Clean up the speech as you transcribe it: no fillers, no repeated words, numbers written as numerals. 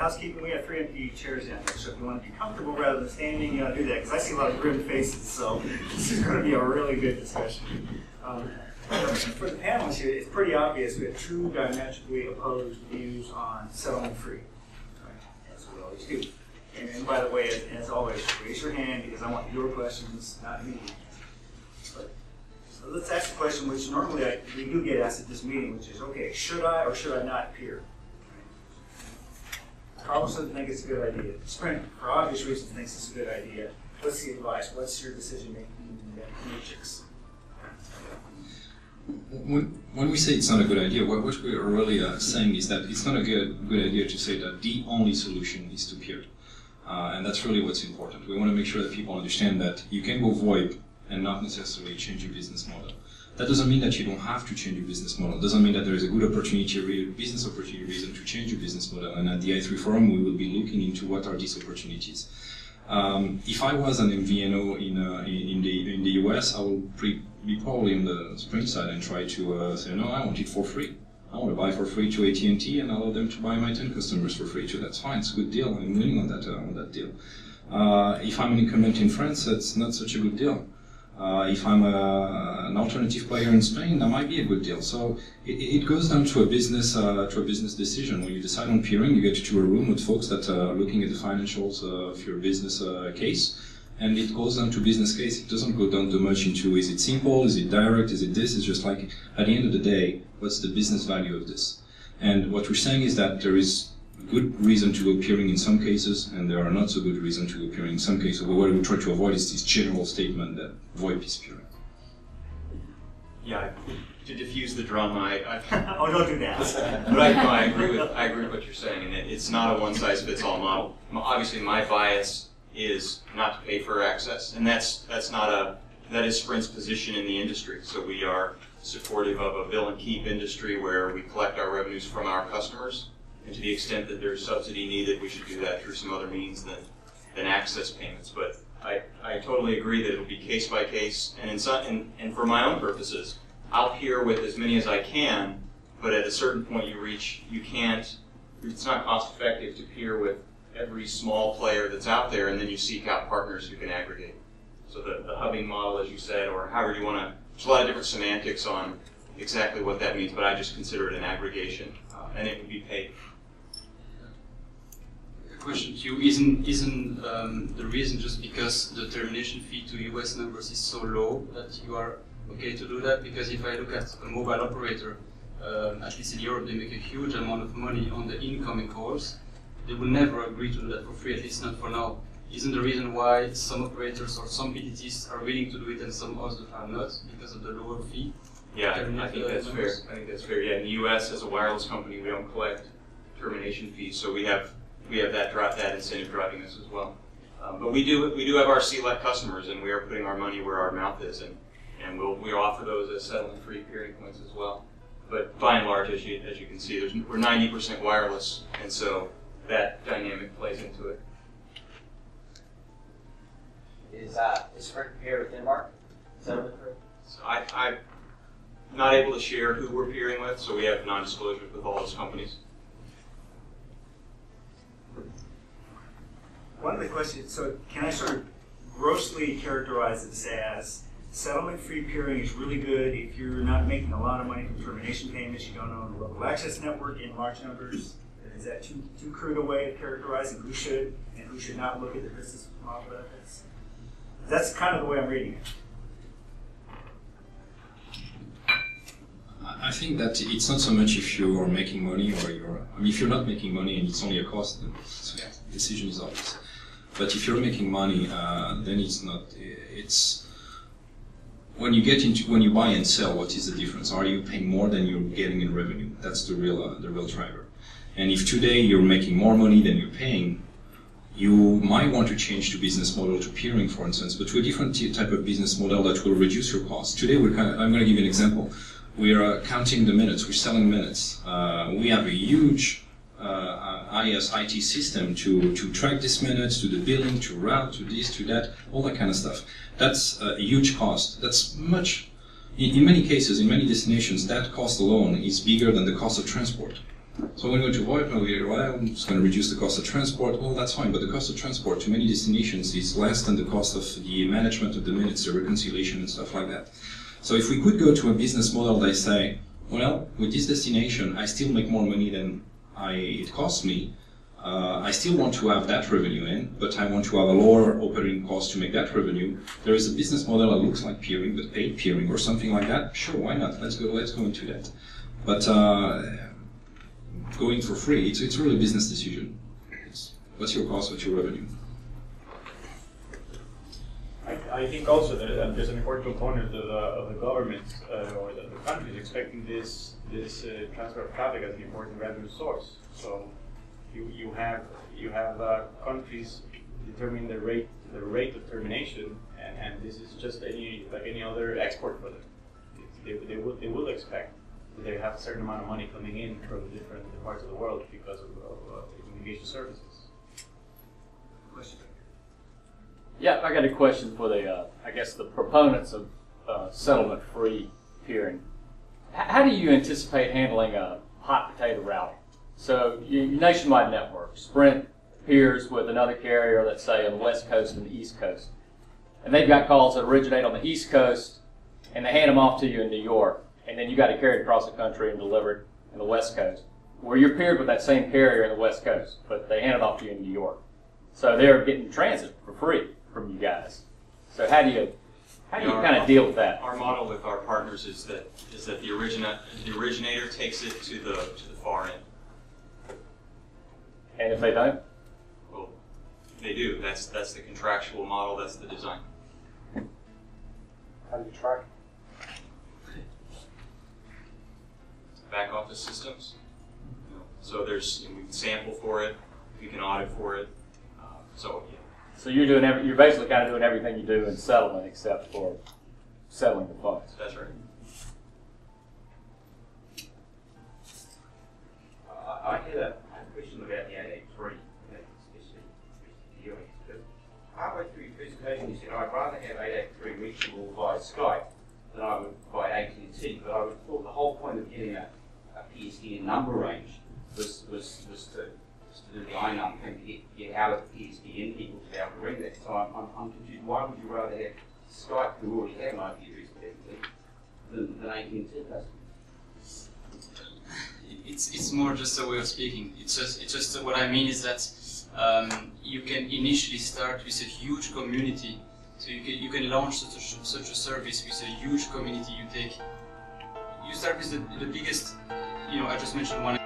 housekeeping. We have 3 empty chairs down here, so if you want to be comfortable rather than standing, do that, because I see a lot of grim faces, so this is going to be a really good discussion. For the panelists here, it's pretty obvious we have two diametrically opposed views on settlement free, as we always do. And by the way, as always, raise your hand because I want your questions, not me. But, so let's ask a question which normally we do get asked at this meeting, which is, okay, should I or should I not peer? Carlos doesn't think it's a good idea. Sprint, for obvious reasons, thinks it's a good idea. What's the advice? What's your decision-making matrix? When we say it's not a good idea, what we are really saying is that it's not a good idea to say that the only solution is to peer. And that's really what's important. We want to make sure that people understand that you can go VoIP and not necessarily change your business model. That doesn't mean that you don't have to change your business model. It doesn't mean that there is a good opportunity, business opportunity reason to change your business model. And at the i3 Forum, we will be looking into what are these opportunities. If I was an MVNO in the US, I would be probably on the Sprint side and try to say, no, I want it for free. I want to buy for free to AT&T and allow them to buy my 10 customers for free too. That's fine. It's a good deal. I'm winning on that deal. If I'm an incumbent in France, that's not such a good deal. If I'm an alternative player in Spain, that might be a good deal. So it goes down to a business decision. When you decide on peering, you get to a room with folks that are looking at the financials of your business case, and it goes down to business case. It doesn't go down too much into is it simple, is it direct, is it this? It's just like at the end of the day, what's the business value of this? And what we're saying is that there is good reason to go peering in some cases, and there are not so good reason to go peering in some cases. But what we try to avoid is this general statement that VoIP is peering. Yeah, to diffuse the drama, oh, don't do that. But I agree with what you're saying, and it's not a one-size-fits-all model. Obviously, my bias is not to pay for access, and that is Sprint's position in the industry. So we are supportive of a bill and keep industry where we collect our revenues from our customers. And to the extent that there's subsidy needed, we should do that through some other means than access payments. But I totally agree that it will be case by case, and for my own purposes, I'll peer with as many as I can. But at a certain point, you can't. It's not cost effective to peer with every small player that's out there, and then you seek out partners who can aggregate. So the hubbing model, as you said, or however you want to. There's a lot of different semantics on exactly what that means, but I just consider it an aggregation, and it would be paid. Question to you, isn't the reason just because the termination fee to US numbers is so low that you are okay to do that? Because if I look at a mobile operator, at least in Europe, they make a huge amount of money on the incoming calls. They will never agree to do that for free, at least not for now. Isn't the reason why some operators or some PTTs are willing to do it and some others are not because of the lower fee? Yeah, I think that's fair. I think that's fair. Yeah, in the US, as a wireless company, we don't collect termination fees, so we have that incentive driving us as well. But we do have our select customers, and we are putting our money where our mouth is, and we offer those as settlement-free peering points as well. But by and large, as you can see, we're 90% wireless, and so that dynamic plays into it. Is Sprint paired with Denmark? Settlement-free? So I'm not able to share who we're peering with, so we have non-disclosure with all those companies. One of the questions, so can I sort of grossly characterize this as settlement-free peering is really good if you're not making a lot of money from termination payments, you don't own a local access network in large numbers? Is that too crude a way of characterizing who should and who should not look at the business model benefits? That's kind of the way I'm reading it. I think that it's not so much if you are making money or if you're not making money and it's only a cost, then the decision is obvious. But if you're making money, then it's not. It's when you buy and sell, what is the difference? Are you paying more than you're getting in revenue? That's the real driver. And if today you're making more money than you're paying, you might want to change the business model to peering, for instance, but to a different type of business model that will reduce your cost. Today, I'm going to give you an example. We're counting the minutes. We're selling minutes. We have a huge IS IT system to track these minutes, to the billing, to route, to this, to that, all that kind of stuff. That's a huge cost. That's much, in many cases, in many destinations, that cost alone is bigger than the cost of transport. So when we go to VoIP, we hear, well, it's going to reduce the cost of transport. Well, that's fine, but the cost of transport to many destinations is less than the cost of the management of the minutes, the reconciliation and stuff like that. So if we could go to a business model that say, well, with this destination, I still make more money than it costs me. I still want to have that revenue in, but I want to have a lower operating cost to make that revenue. There is a business model that looks like peering, but paid peering or something like that. Sure, why not? Let's go into that. But going for free, it's really a business decision. What's your cost? What's your revenue? I think also that there's an important component of the government or the countries expecting this transfer of traffic as an important revenue source. So you have countries determining the rate of termination, and this is just like any other export for them. They will expect that they have a certain amount of money coming in from different parts of the world because of communication services. Question. Yeah, I got a question for the, I guess, the proponents of settlement-free peering. How do you anticipate handling a hot potato routing? So your nationwide network, Sprint peers with another carrier, let's say on the West Coast and the East Coast, and they've got calls that originate on the East Coast, and they hand them off to you in New York, and then you got to carry it across the country and deliver it in the West Coast, where you're paired with that same carrier in the West Coast, but they hand it off to you in New York. So they're getting transit for free from you guys. So how do you kind of deal with that? Our model with our partners is that the originator takes it to the far end. And if they don't? Well, they do. That's the contractual model. That's the design. How do you track it? Back office systems. So we can sample for it. We can audit for it. So yeah. So you're basically kind of doing everything you do in settlement except for settling the funds. That's right. I had a question about the 883. Halfway through your presentation, you said I'd rather have 883 reachable via Skype than I would by AT&T. But I would thought the whole point of getting a PSTN number range was to do the I-number and to get out of the PSTN people to be able to ring that. So I'm confused. Why would you rather have Skype, who already have an IP address, than AT&T does? It's more just a way of speaking. It's just what I mean is that you can initially start with a huge community. So you can launch such a service with a huge community. You start with the biggest. I just mentioned one